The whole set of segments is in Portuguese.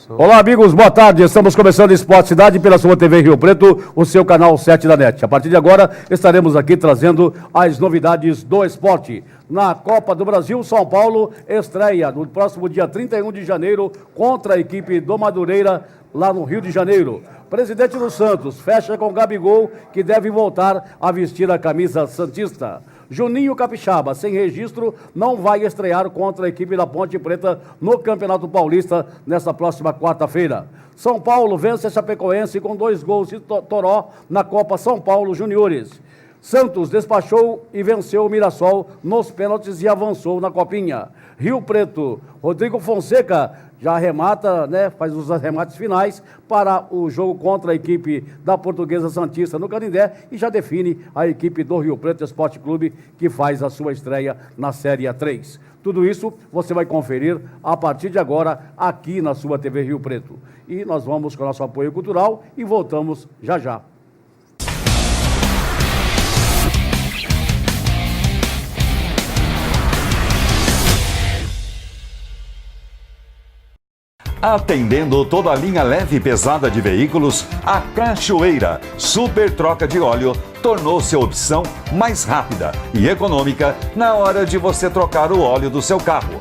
Olá, amigos, boa tarde. Estamos começando o Esporte Cidade pela sua TV Rio Preto, o seu canal 7 da NET. A partir de agora, estaremos aqui trazendo as novidades do esporte. Na Copa do Brasil, São Paulo estreia no próximo dia 31 de janeiro contra a equipe do Madureira, lá no Rio de Janeiro. Presidente do Santos fecha com Gabigol, que deve voltar a vestir a camisa santista. Juninho Capixaba, sem registro, não vai estrear contra a equipe da Ponte Preta no Campeonato Paulista nesta próxima quarta-feira. São Paulo vence a Chapecoense com 2 gols de Toró na Copa São Paulo Juniores. Santos despachou e venceu o Mirassol nos pênaltis e avançou na Copinha. Rio Preto, Rodrigo Fonseca já arremata, faz os arremates finais para o jogo contra a equipe da Portuguesa Santista no Canindé e já define a equipe do Rio Preto Esporte Clube, que faz a sua estreia na Série A3. Tudo isso você vai conferir a partir de agora aqui na sua TV Rio Preto. E nós vamos com o nosso apoio cultural e voltamos já já. Atendendo toda a linha leve e pesada de veículos, a Cachoeira Super Troca de Óleo tornou sua opção mais rápida e econômica na hora de você trocar o óleo do seu carro.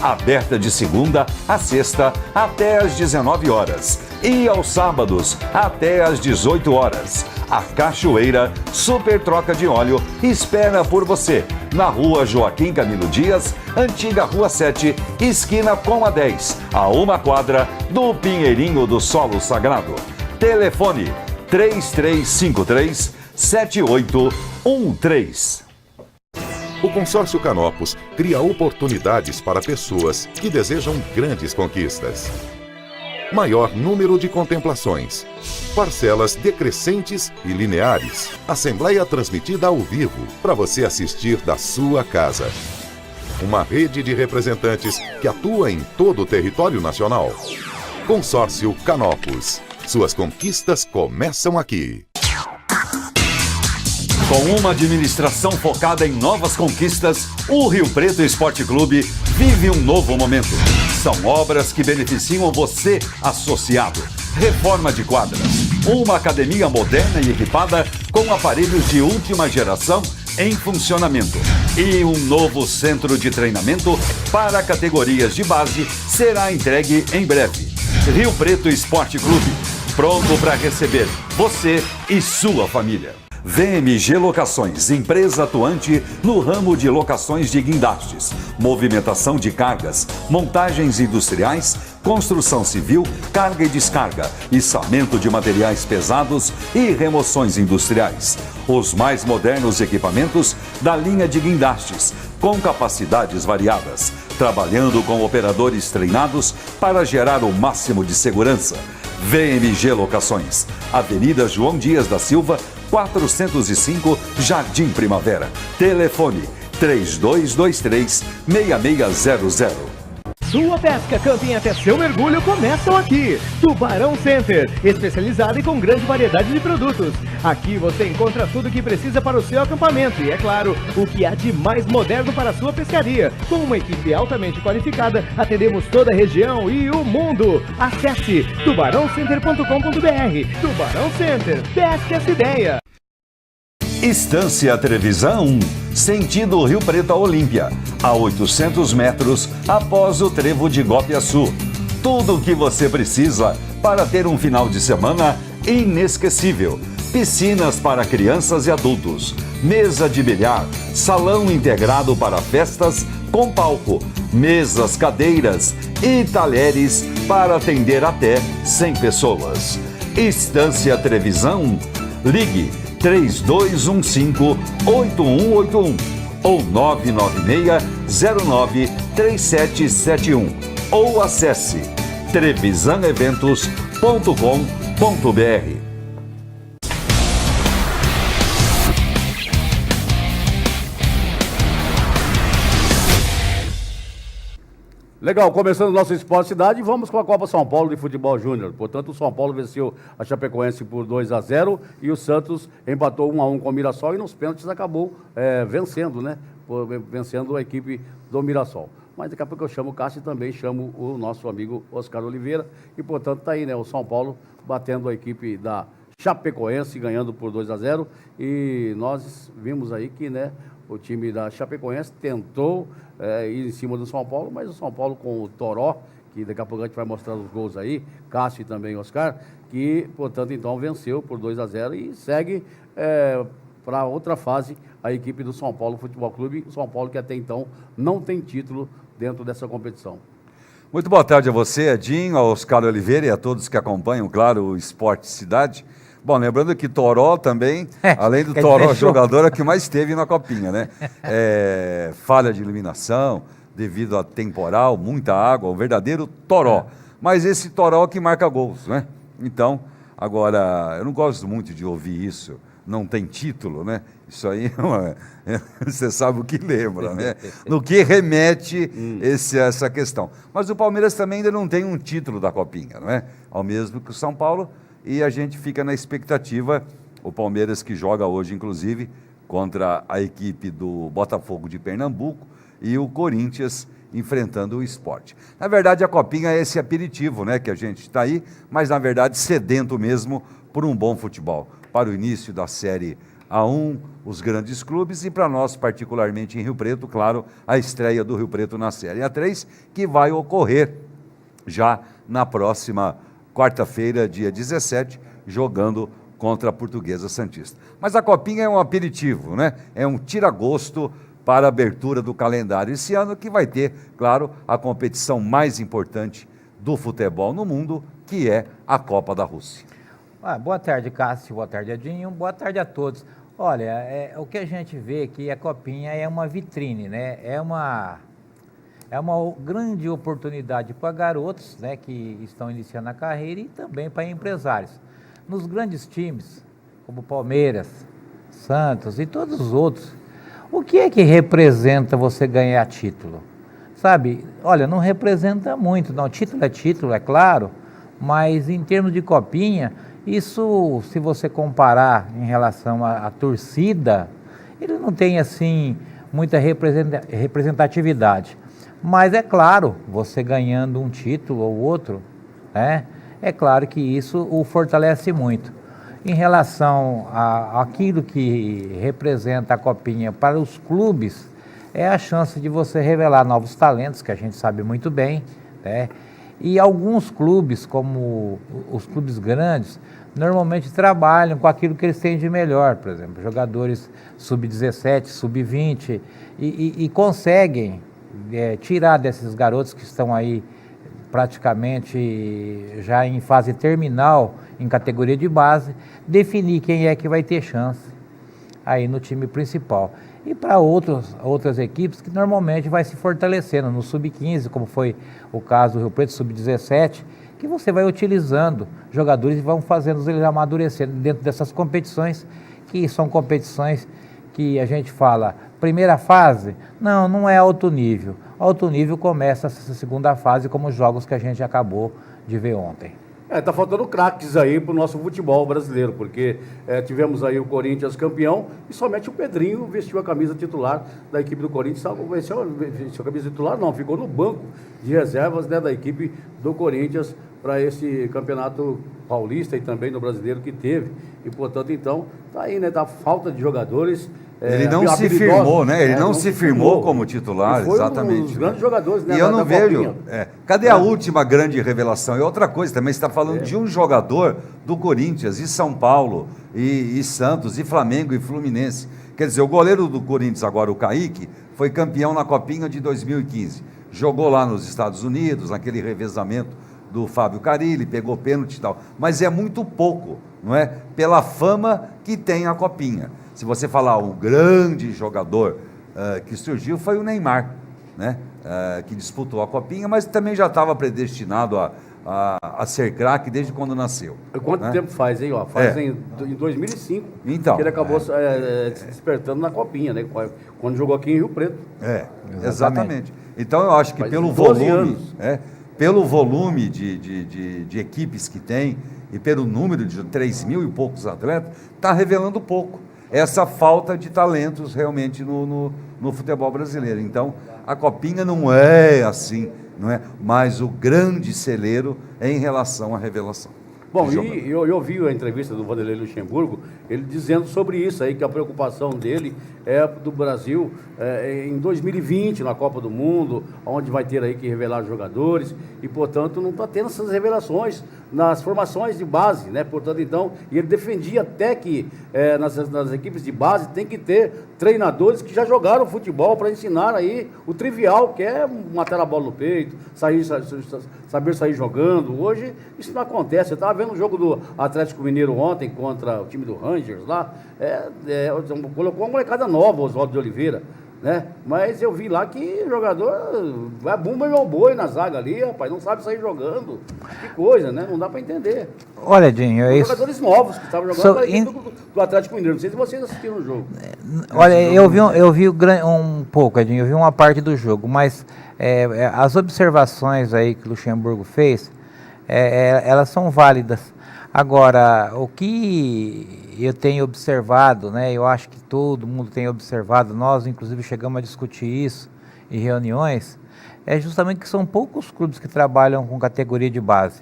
Aberta de segunda a sexta até às 19 horas e aos sábados até às 18 horas. A Cachoeira Super Troca de Óleo espera por você na Rua Joaquim Camilo Dias, antiga Rua 7, esquina com a 10, a 1 quadra do Pinheirinho do Solo Sagrado. Telefone 3353-7813. O Consórcio Canopus cria oportunidades para pessoas que desejam grandes conquistas. Maior número de contemplações, parcelas decrescentes e lineares, assembleia transmitida ao vivo para você assistir da sua casa. Uma rede de representantes que atua em todo o território nacional. Consórcio Canopus. Suas conquistas começam aqui. Com uma administração focada em novas conquistas, o Rio Preto Esporte Clube vive um novo momento. São obras que beneficiam você, associado. Reforma de quadras, uma academia moderna e equipada com aparelhos de última geração em funcionamento. E um novo centro de treinamento para categorias de base será entregue em breve. Rio Preto Esporte Clube, pronto para receber você e sua família. VMG Locações, empresa atuante no ramo de locações de guindastes, movimentação de cargas, montagens industriais, construção civil, carga e descarga, içamento de materiais pesados e remoções industriais. Os mais modernos equipamentos da linha de guindastes, com capacidades variadas, trabalhando com operadores treinados para gerar o máximo de segurança. VMG Locações, Avenida João Dias da Silva, 405, Jardim Primavera. Telefone 3223-6600. Sua pesca, camping até seu mergulho começam aqui. Tubarão Center, especializado e com grande variedade de produtos. Aqui você encontra tudo o que precisa para o seu acampamento e, é claro, o que há de mais moderno para a sua pescaria. Com uma equipe altamente qualificada, atendemos toda a região e o mundo. Acesse tubarãocenter.com.br. Tubarão Center, pesca essa ideia. Estância Televisão, sentido Rio Preto a Olímpia, a 800 metros após o trevo de Gopiaçu. Tudo o que você precisa para ter um final de semana inesquecível. Piscinas para crianças e adultos, mesa de bilhar, salão integrado para festas com palco, mesas, cadeiras e talheres para atender até 100 pessoas. Estância Televisão, ligue 3215-8181 ou 996-093771 ou acesse trevisaneventos.com.br. Legal, começando o nosso Esporte Cidade, vamos com a Copa São Paulo de Futebol Júnior. Portanto, o São Paulo venceu a Chapecoense por 2-0 e o Santos empatou 1-1 com o Mirassol e nos pênaltis acabou vencendo, vencendo a equipe do Mirassol. mas daqui a pouco eu chamo o Cássio e também chamo o nosso amigo Oscar Oliveira, e portanto está aí, né, o São Paulo batendo a equipe da Chapecoense, ganhando por 2-0, e nós vimos aí que, né, o time da Chapecoense tentou ir em cima do São Paulo, mas o São Paulo com o Toró, que daqui a pouco a gente vai mostrar os gols aí, Cássio e também Oscar, que, portanto, então venceu por 2-0 e segue para outra fase a equipe do São Paulo Futebol Clube, o São Paulo que até então não tem título dentro dessa competição. Muito boa tarde a você, Edinho, ao Oscar Oliveira e a todos que acompanham, claro, o Esporte Cidade. Bom, lembrando que Toró também, além do Toró, jogador é que mais teve na Copinha, né? Falha de iluminação, devido a temporal, muita água, o verdadeiro Toró. Mas esse Toró que marca gols, né? Então, agora, eu não gosto muito de ouvir isso, não tem título, né? Isso aí, você sabe o que lembra, né? No que remete essa questão. Mas o Palmeiras também ainda não tem um título da Copinha, não é? Ao mesmo que o São Paulo, e a gente fica na expectativa, o Palmeiras que joga hoje, inclusive, contra a equipe do Botafogo de Pernambuco e o Corinthians enfrentando o Sport. Na verdade, a Copinha é esse aperitivo, né, que a gente está aí, mas na verdade sedento mesmo por um bom futebol. Para o início da Série A1, os grandes clubes, e para nós, particularmente em Rio Preto, claro, a estreia do Rio Preto na Série A3, que vai ocorrer já na próxima quarta-feira, dia 17, jogando contra a Portuguesa Santista. Mas a Copinha é um aperitivo, né? É um tira-gosto para a abertura do calendário esse ano, que vai ter, claro, a competição mais importante do futebol no mundo, que é a Copa da Rússia. Boa tarde, Cássio, boa tarde, Edinho, boa tarde a todos. Olha, o que a gente vê aqui, a Copinha é uma vitrine, né? É uma grande oportunidade para garotos, né, que estão iniciando a carreira, e também para empresários. Nos grandes times, como Palmeiras, Santos e todos os outros, o que é que representa você ganhar título? Sabe, olha, não representa muito, não. Título, é claro, mas em termos de Copinha, isso, se você comparar em relação à torcida, ele não tem, assim, muita representatividade. Mas é claro, você ganhando um título ou outro, né, é claro que isso o fortalece muito. Em relação àquilo que representa a Copinha para os clubes, é a chance de você revelar novos talentos, que a gente sabe muito bem, né? E alguns clubes, como os clubes grandes, normalmente trabalham com aquilo que eles têm de melhor, por exemplo, jogadores sub-17, sub-20, e conseguem tirar desses garotos que estão aí praticamente já em fase terminal, em categoria de base, definir quem é que vai ter chance aí no time principal. E para outras equipes que normalmente vai se fortalecendo no sub-15, como foi o caso do Rio Preto, sub-17, que você vai utilizando jogadores e vão fazendo eles amadurecendo dentro dessas competições, que são competições que a gente fala, primeira fase, não é alto nível. Alto nível começa essa segunda fase, como os jogos que a gente acabou de ver ontem. Tá faltando craques aí pro nosso futebol brasileiro, porque tivemos aí o Corinthians campeão e somente o Pedrinho vestiu a camisa titular da equipe do Corinthians. Vestiu a camisa titular? Não, ficou no banco de reservas, né, da equipe do Corinthians para esse campeonato paulista e também no brasileiro que teve. E, portanto, então, tá aí, né, da falta de jogadores. Ele não se firmou, né? Ele não se firmou como titular, foi exatamente. Um dos grandes jogadores, né? E eu não vejo. Cadê a última grande revelação? E outra coisa também, você está falando de um jogador do Corinthians, e São Paulo, e Santos, e Flamengo, e Fluminense. Quer dizer, o goleiro do Corinthians, agora o Kaique, foi campeão na Copinha de 2015. Jogou lá nos Estados Unidos, naquele revezamento do Fábio Carilli, pegou pênalti e tal. Mas é muito pouco, não é? Pela fama que tem a Copinha. Se você falar o grande jogador que surgiu, foi o Neymar, né? Que disputou a Copinha, mas também já estava predestinado a ser craque desde quando nasceu. Quanto tempo faz, hein? Faz em 2005 então, que ele acabou se despertando na Copinha, né? Quando jogou aqui em Rio Preto. Exatamente. Então eu acho que pelo volume de equipes que tem e pelo número de 3 mil e poucos atletas, está revelando pouco essa falta de talentos realmente no futebol brasileiro. Então, a Copinha não é assim, não é? Mas o grande celeiro é em relação à revelação. Bom, e eu ouvi a entrevista do Vanderlei Luxemburgo, ele dizendo sobre isso aí, que a preocupação dele é do Brasil em 2020, na Copa do Mundo, onde vai ter aí que revelar jogadores, e, portanto, não está tendo essas revelações nas formações de base, né? Portanto, então, e ele defendia até que nas equipes de base tem que ter treinadores que já jogaram futebol para ensinar aí o trivial, que é matar a bola no peito, saber sair jogando. Hoje isso não acontece. Eu estava vendo o jogo do Atlético Mineiro ontem contra o time do Rangers lá, colocou uma molecada nova, Oswaldo de Oliveira, né? Mas eu vi lá que o jogador vai bumba e boi na zaga ali, rapaz, não sabe sair jogando. Que coisa, né? Não dá para entender. Olha, Dinho, Os jogadores novos que estavam jogando do Atlético Mineiro. Não sei se vocês assistiram o jogo. Olha, eu vi um pouco, Edinho, eu vi uma parte do jogo, mas as observações aí que o Luxemburgo fez, elas são válidas. Agora, o que eu tenho observado, né, eu acho que todo mundo tem observado, nós inclusive chegamos a discutir isso em reuniões, é justamente que são poucos clubes que trabalham com categoria de base.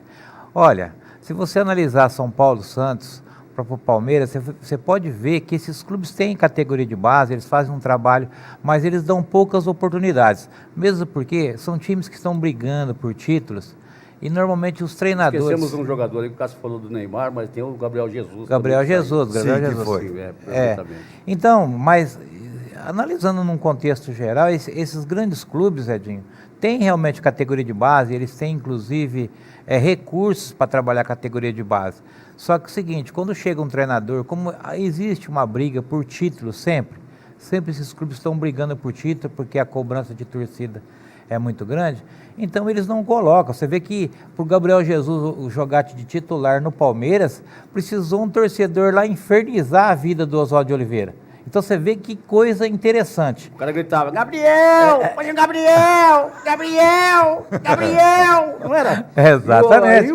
Olha, se você analisar São Paulo, Santos, o próprio Palmeiras, você pode ver que esses clubes têm categoria de base, eles fazem um trabalho, mas eles dão poucas oportunidades, mesmo porque são times que estão brigando por títulos. E normalmente os treinadores... Esquecemos um jogador aí, que o Cássio falou do Neymar, mas tem o Gabriel Jesus. Gabriel Jesus. Sim, perfeitamente. Então, mas analisando num contexto geral, esses grandes clubes, Edinho, têm realmente categoria de base, eles têm inclusive recursos para trabalhar a categoria de base. Só que é o seguinte, quando chega um treinador, como existe uma briga por título sempre esses clubes estão brigando por título, porque a cobrança de torcida é muito grande, então eles não colocam. Você vê que para o Gabriel Jesus jogar de titular no Palmeiras, precisou um torcedor lá infernizar a vida do Oswaldo de Oliveira. Então você vê que coisa interessante. O cara gritava, Gabriel, põe o Gabriel, não era? Exatamente.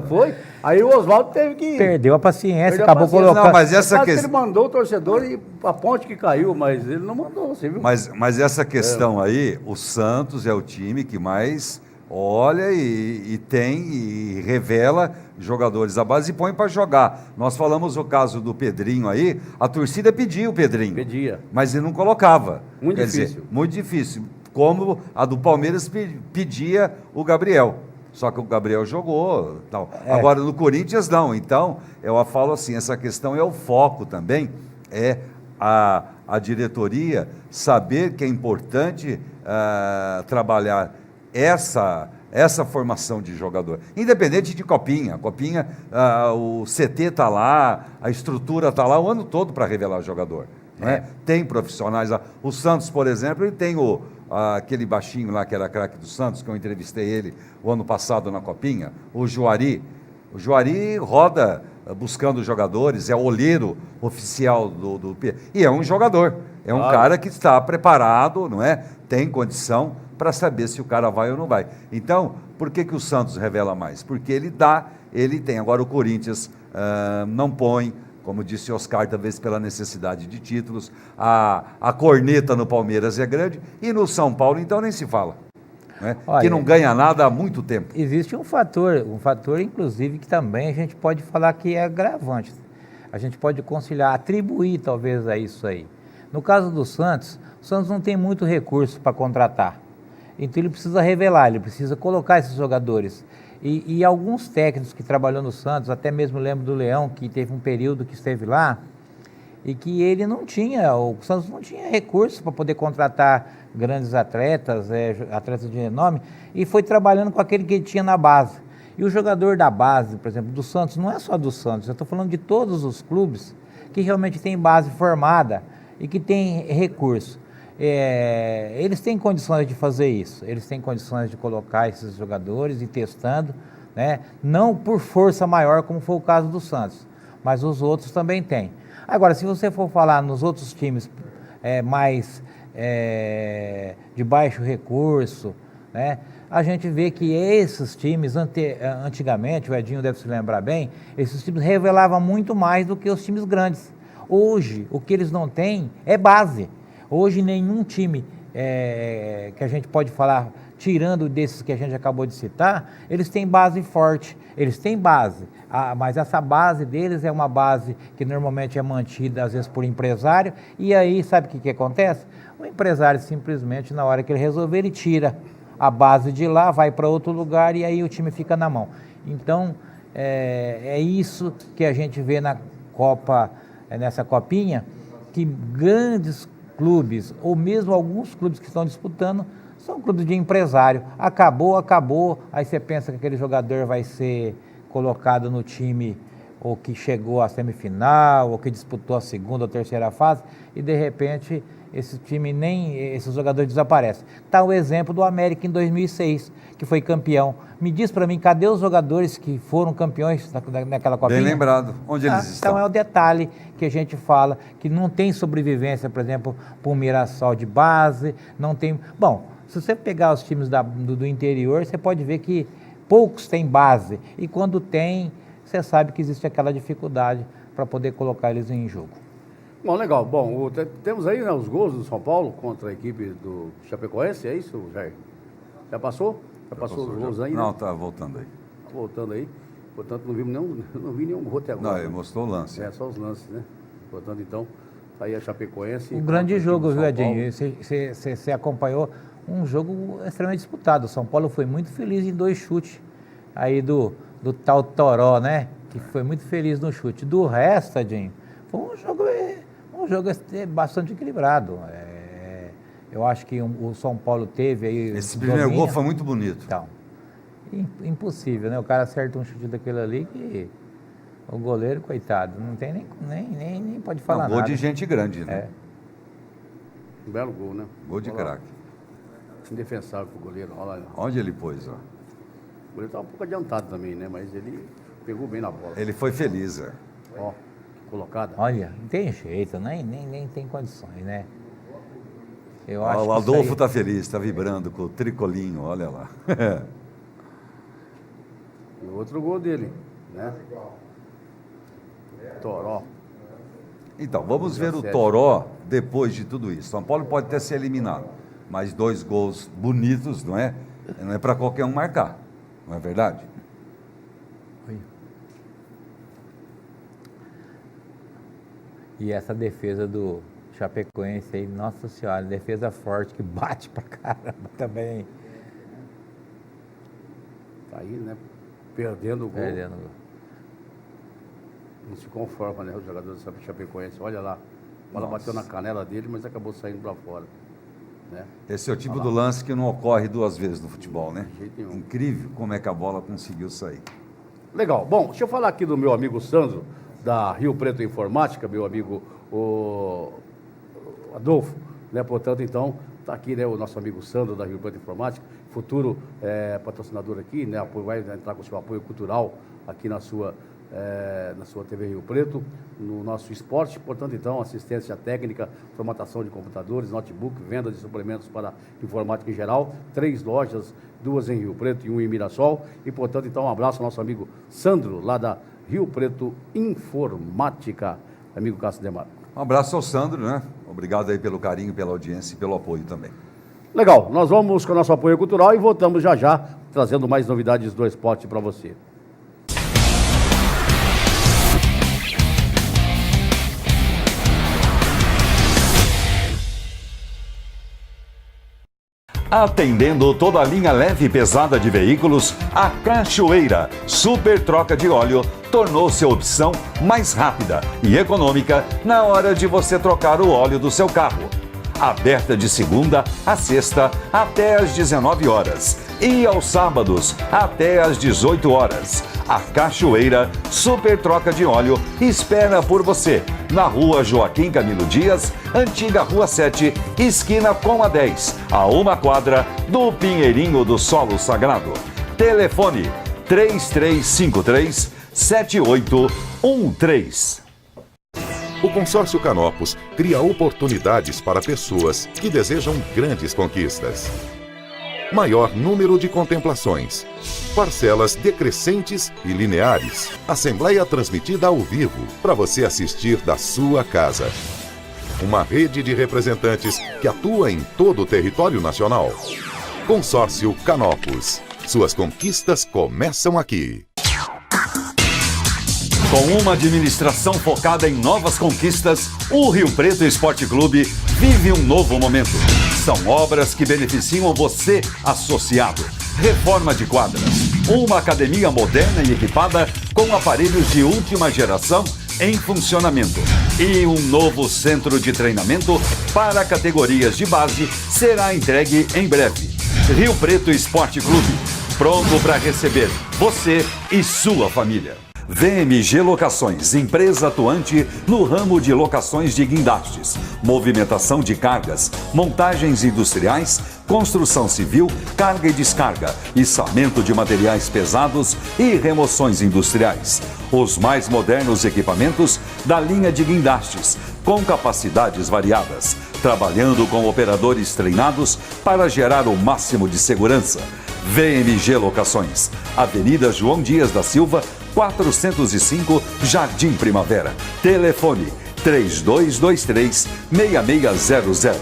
Foi. Aí o Oswaldo teve que... Perdeu a paciência, acabou colocando... Não, mas essa questão... Ele mandou o torcedor e a ponte que caiu, mas ele não mandou, você viu? Mas essa questão aí, o Santos é o time que mais olha e revela jogadores à base e põe para jogar. Nós falamos o caso do Pedrinho aí, a torcida pedia o Pedrinho. Pedia. Mas ele não colocava. Muito difícil. Dizer, muito difícil. Como a do Palmeiras pedia o Gabriel. Só que o Gabriel jogou. Tal. Agora, no Corinthians, não. Então, eu falo assim, essa questão é o foco também, é a diretoria saber que é importante trabalhar essa formação de jogador. Independente de Copinha. Copinha, o CT está lá, a estrutura está lá o ano todo para revelar o jogador. Né? Tem profissionais lá. O Santos, por exemplo, ele tem aquele baixinho lá que era craque do Santos, que eu entrevistei ele o ano passado na Copinha, o Juari. O Juari roda buscando jogadores, é o olheiro oficial do e é um jogador, é um cara que está preparado, não é? Tem condição para saber se o cara vai ou não vai. Então, por que o Santos revela mais? Porque ele tem. Agora o Corinthians não põe, como disse Oscar, talvez pela necessidade de títulos, a corneta no Palmeiras é grande, e no São Paulo, então, nem se fala. Né? Olha, que não ganha nada há muito tempo. Existe um fator, inclusive, que também a gente pode falar que é agravante. A gente pode conciliar, atribuir talvez a isso aí. No caso do Santos, o Santos não tem muito recurso para contratar. Então ele precisa revelar, ele precisa colocar esses jogadores. E alguns técnicos que trabalham no Santos, até mesmo lembro do Leão, que teve um período que esteve lá, e que ele não tinha, o Santos não tinha recursos para poder contratar grandes atletas, atletas de renome, e foi trabalhando com aquele que ele tinha na base. E o jogador da base, por exemplo, do Santos, não é só do Santos, eu estou falando de todos os clubes que realmente têm base formada e que têm recurso. Eles têm condições de fazer isso, eles têm condições de colocar esses jogadores e testando, né? Não por força maior, como foi o caso do Santos, mas os outros também têm. Agora, se você for falar nos outros times mais de baixo recurso, né? A gente vê que esses times, antigamente, o Edinho deve se lembrar bem, esses times revelavam muito mais do que os times grandes. Hoje, o que eles não têm é base. Hoje, nenhum time que a gente pode falar, tirando desses que a gente acabou de citar, eles têm base forte, eles têm base, mas essa base deles é uma base que normalmente é mantida às vezes por empresário, e aí sabe o que acontece? O empresário simplesmente, na hora que ele resolver, ele tira a base de lá, vai para outro lugar e aí o time fica na mão. Então, é isso que a gente vê na Copa, nessa copinha, que grandes clubes, ou mesmo alguns clubes que estão disputando, são clubes de empresário. Acabou, aí você pensa que aquele jogador vai ser colocado no time ou que chegou à semifinal, ou que disputou a segunda ou terceira fase, e de repente esses jogadores desaparecem. Está o exemplo do América em 2006, que foi campeão. Me diz para mim, cadê os jogadores que foram campeões naquela copinha? Bem lembrado. Onde eles estão? Então é o detalhe que a gente fala, que não tem sobrevivência, por exemplo, para o Mirassol de base, não tem... Bom, se você pegar os times do interior, você pode ver que poucos têm base, e quando tem, você sabe que existe aquela dificuldade para poder colocar eles em jogo. Bom, legal. Bom, temos aí, né, os gols do São Paulo contra a equipe do Chapecoense, é isso, Jair? Já passou? Já passou os gols aí? Não, né? tá voltando aí. Tá voltando aí. Portanto, não vi nenhum gol até agora. Não, ele mostrou o lance. Só os lances, né? Portanto, então, tá aí a Chapecoense. Um grande jogo, viu, Edinho? Você acompanhou um jogo extremamente disputado. O São Paulo foi muito feliz em 2 chutes aí do tal Toró, né? Que foi muito feliz no chute. Do resto, Edinho, foi um jogo bastante equilibrado. Eu acho que o São Paulo teve aí... Esse primeiro gol foi muito bonito. Então, impossível, né? O cara acerta um chute daquele ali que o goleiro, coitado, não tem nem pode falar nada. Gol de gente grande, né? Um belo gol, né? Gol de craque. Indefensável pro goleiro. Olha lá. Onde ele pôs, ó. O goleiro estava um pouco adiantado também, né? Mas ele pegou bem na bola. Ele foi feliz, Ó, colocada. Olha, não tem jeito, nem tem condições, né? Eu acho O Adolfo que está feliz, está vibrando com o tricolinho, olha lá. E o outro gol dele, né? Toró. Então, vamos ver o Toró depois de tudo isso. São Paulo pode até ser eliminado, mas 2 gols bonitos, não é? Não é para qualquer um marcar, não é verdade? E essa defesa do Chapecoense aí, nossa senhora, defesa forte que bate pra caramba também. Tá aí, né? Perdendo o gol. Não se conforma, né? O jogador do Chapecoense. Olha lá. A bola bateu na canela dele, mas acabou saindo para fora. Né? Esse é o tipo do lance que não ocorre 2 vezes no futebol, né? De jeito nenhum. Incrível como é que a bola conseguiu sair. Legal. Bom, deixa eu falar aqui do meu amigo Sandro, da Rio Preto Informática, meu amigo o Adolfo, né? Portanto, então, está aqui, né, o nosso amigo Sandro, da Rio Preto Informática, futuro patrocinador aqui, né? Vai entrar com o seu apoio cultural aqui na sua TV Rio Preto, no nosso esporte. Portanto, então, assistência técnica, formatação de computadores, notebook, venda de suplementos para informática em geral, 3 lojas, 2 em Rio Preto e 1 em Mirassol. E, portanto, então, um abraço ao nosso amigo Sandro, lá da Rio Preto Informática, amigo Cássio Demar. Um abraço ao Sandro, né? Obrigado aí pelo carinho, pela audiência e pelo apoio também. Legal, nós vamos com o nosso apoio cultural e voltamos já, trazendo mais novidades do esporte para você. Atendendo toda a linha leve e pesada de veículos, a Cachoeira Super Troca de Óleo tornou-se a opção mais rápida e econômica na hora de você trocar o óleo do seu carro. Aberta de segunda a sexta até às 19 horas e aos sábados até às 18 horas. A Cachoeira Super Troca de Óleo espera por você na Rua Joaquim Camilo Dias, antiga Rua 7, esquina com a 10, a 1 quadra do Pinheirinho do Solo Sagrado. Telefone 3353-7813. O Consórcio Canopus cria oportunidades para pessoas que desejam grandes conquistas. Maior número de contemplações. Parcelas decrescentes e lineares. Assembleia transmitida ao vivo para você assistir da sua casa. uma rede de representantes que atua em todo o território nacional. Consórcio Canopus. Suas conquistas começam aqui. Com uma administração focada em novas conquistas, o Rio Preto Esporte Clube vive um novo momento. São obras que beneficiam você, associado. Reforma de quadras, uma academia moderna e equipada com aparelhos de última geração em funcionamento e um novo centro de treinamento para categorias de base será entregue em breve. Rio Preto Esporte Clube, pronto para receber você e sua família. VMG Locações, empresa atuante no ramo de locações de guindastes, movimentação de cargas, montagens industriais, construção civil, carga e descarga, içamento de materiais pesados e remoções industriais. Os mais modernos equipamentos da linha de guindastes, com capacidades variadas, trabalhando com operadores treinados para gerar o máximo de segurança. VMG Locações, Avenida João Dias da Silva, 405, Jardim Primavera. Telefone 3223-6600.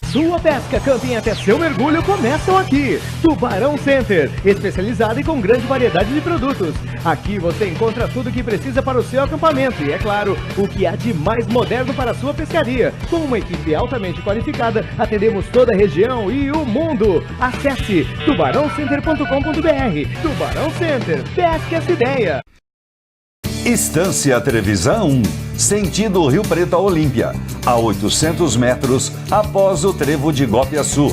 Sua pesca, camping até seu mergulho começam aqui. Tubarão Center, especializado e com grande variedade de produtos. Aqui você encontra tudo o que precisa para o seu acampamento e, é claro, o que há de mais moderno para a sua pescaria. Com uma equipe altamente qualificada, atendemos toda a região e o mundo. Acesse tubarãocenter.com.br. Tubarão Center, pesque essa ideia. Estância Televisão 1, sentido Rio Preto a Olímpia, a 800 metros após o trevo de Gopiaçu.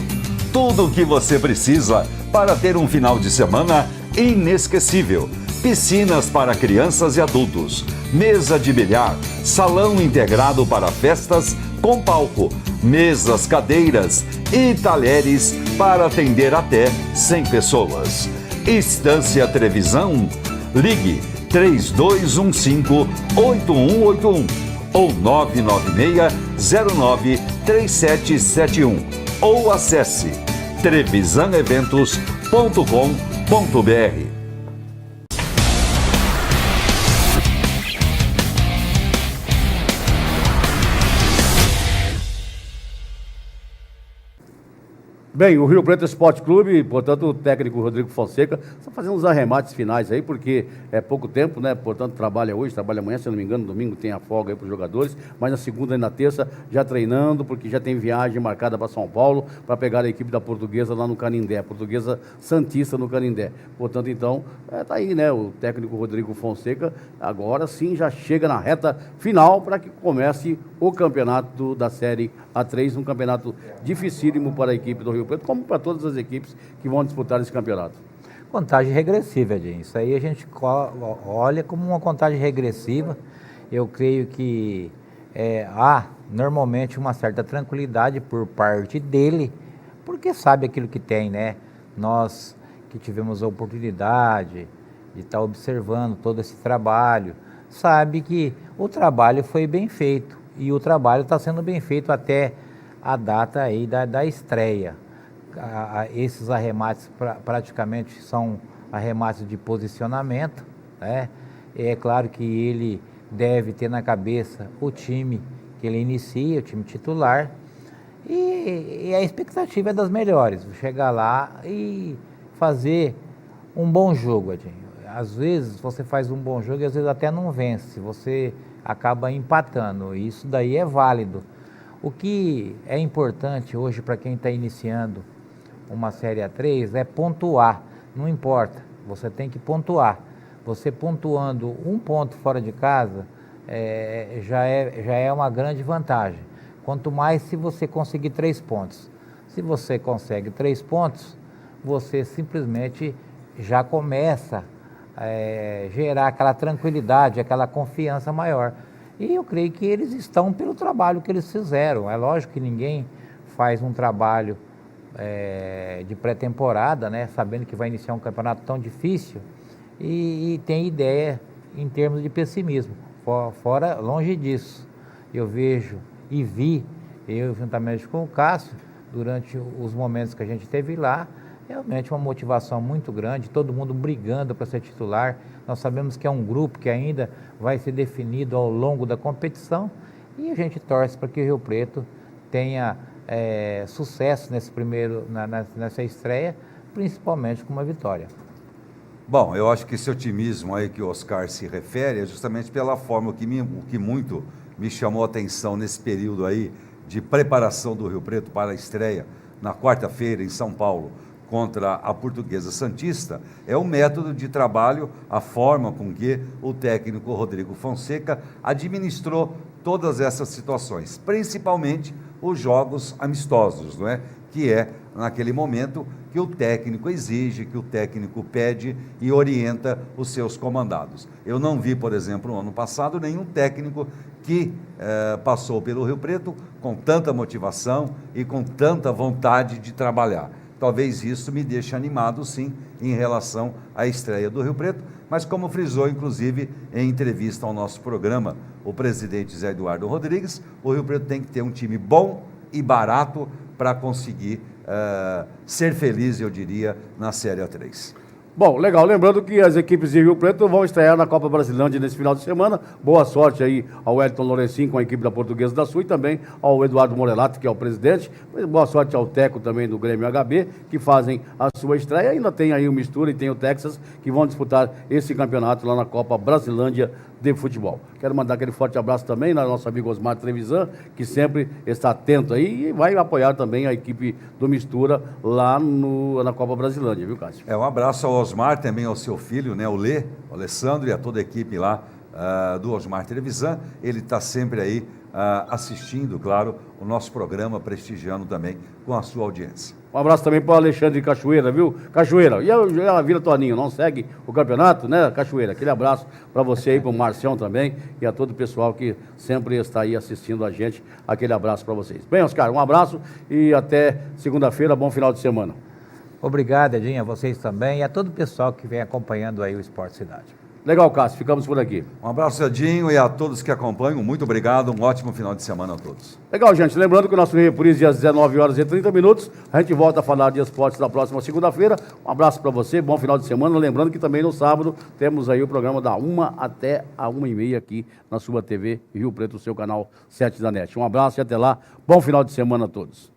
Tudo o que você precisa para ter um final de semana inesquecível. Piscinas para crianças e adultos, mesa de bilhar, salão integrado para festas com palco, mesas, cadeiras e talheres para atender até 100 pessoas. Estância Televisão 1, ligue 3215-8181 ou 996-093771 ou acesse trevisaneventos.com.br. Bem, o Rio Preto Esporte Clube, portanto, o técnico Rodrigo Fonseca, está fazendo uns arremates finais aí, porque é pouco tempo, né? Portanto, trabalha hoje, trabalha amanhã, se não me engano, domingo tem a folga aí para os jogadores, mas na segunda e na terça já treinando, porque já tem viagem marcada para São Paulo, para pegar a equipe da Portuguesa lá no Canindé, a Portuguesa Santista no Canindé. Portanto, então, tá aí, né? O técnico Rodrigo Fonseca, agora sim já chega na reta final para que comece o campeonato da Série A3, um campeonato dificílimo para a equipe do Rio Preto, como para todas as equipes que vão disputar esse campeonato. Contagem regressiva, Edinho. Isso aí a gente olha como uma contagem regressiva. Eu creio que há normalmente uma certa tranquilidade por parte dele, porque sabe aquilo que tem, né? Nós que tivemos a oportunidade de estar observando todo esse trabalho, sabe que o trabalho foi bem feito e o trabalho está sendo bem feito até a data aí da estreia. Esses arremates praticamente são arremates de posicionamento, né? É claro que ele deve ter na cabeça o time que ele inicia, o time titular, e a expectativa é das melhores, chegar lá e fazer um bom jogo, Edinho. Às vezes você faz um bom jogo e às vezes até não vence, você acaba empatando, e isso daí é válido. O que é importante hoje para quem está iniciando uma Série A3 é pontuar, não importa, você tem que pontuar. Você pontuando um ponto fora de casa já é uma grande vantagem. Quanto mais se você conseguir 3 pontos. Se você consegue 3 pontos, você simplesmente já começa a gerar aquela tranquilidade, aquela confiança maior. E eu creio que eles estão pelo trabalho que eles fizeram. É lógico que ninguém faz um trabalho de pré-temporada, né, sabendo que vai iniciar um campeonato tão difícil e tem ideia em termos de pessimismo. Fora, longe disso, eu vejo e vi, eu juntamente com o Cássio, durante os momentos que a gente teve lá, realmente uma motivação muito grande, todo mundo brigando para ser titular. Nós sabemos que é um grupo que ainda vai ser definido ao longo da competição E a gente torce para que o Rio Preto tenha sucesso nessa estreia, principalmente com uma vitória. Bom, eu acho que esse otimismo aí que o Oscar se refere é justamente pela forma o que muito me chamou a atenção nesse período aí de preparação do Rio Preto para a estreia na quarta-feira em São Paulo contra a Portuguesa Santista, é o método de trabalho, a forma com que o técnico Rodrigo Fonseca administrou todas essas situações, principalmente os jogos amistosos, não é? Que é naquele momento que o técnico exige, que o técnico pede e orienta os seus comandados. Eu não vi, por exemplo, no ano passado, nenhum técnico que passou pelo Rio Preto com tanta motivação e com tanta vontade de trabalhar. Talvez isso me deixe animado, sim, em relação à estreia do Rio Preto, mas como frisou, inclusive, em entrevista ao nosso programa, o presidente Zé Eduardo Rodrigues, o Rio Preto tem que ter um time bom e barato para conseguir ser feliz, eu diria, na Série A3. Bom, legal. Lembrando que as equipes de Rio Preto vão estrear na Copa Brasilândia nesse final de semana. Boa sorte aí ao Wellington Lourencin com a equipe da Portuguesa da Sul e também ao Eduardo Morelato, que é o presidente. Boa sorte ao Teco também do Grêmio HB, que fazem a sua estreia. Ainda tem aí o Mistura e tem o Texas, que vão disputar esse campeonato lá na Copa Brasilândia de futebol. Quero mandar aquele forte abraço também ao nosso amigo Osmar Trevisan, que sempre está atento aí e vai apoiar também a equipe do Mistura lá na Copa Brasilândia, viu, Cássio? Um abraço ao Osmar, também ao seu filho, né, o Alessandro, e a toda a equipe lá do Osmar Trevisan. Ele está sempre aí assistindo, claro, o nosso programa, prestigiando também com a sua audiência. Um abraço também para o Alexandre de Cachoeira, viu? Cachoeira, e a Vila Toninho, não segue o campeonato, né, Cachoeira? Aquele abraço para você aí, para o Marcião também, e a todo o pessoal que sempre está aí assistindo a gente. Aquele abraço para vocês. Bem, Oscar, um abraço e até segunda-feira, bom final de semana. Obrigado, Edinho, a vocês também e a todo o pessoal que vem acompanhando aí o Esporte Cidade. Legal, Cássio, ficamos por aqui. Um abraço, Edinho, e a todos que acompanham, muito obrigado, um ótimo final de semana a todos. Legal, gente, lembrando que o nosso reprise é às 19h30, a gente volta a falar de esportes na próxima segunda-feira. Um abraço para você, bom final de semana, lembrando que também no sábado temos aí o programa da 1 até a 1h30 aqui na sua TV Rio Preto, o seu canal 7 da NET. Um abraço e até lá, bom final de semana a todos.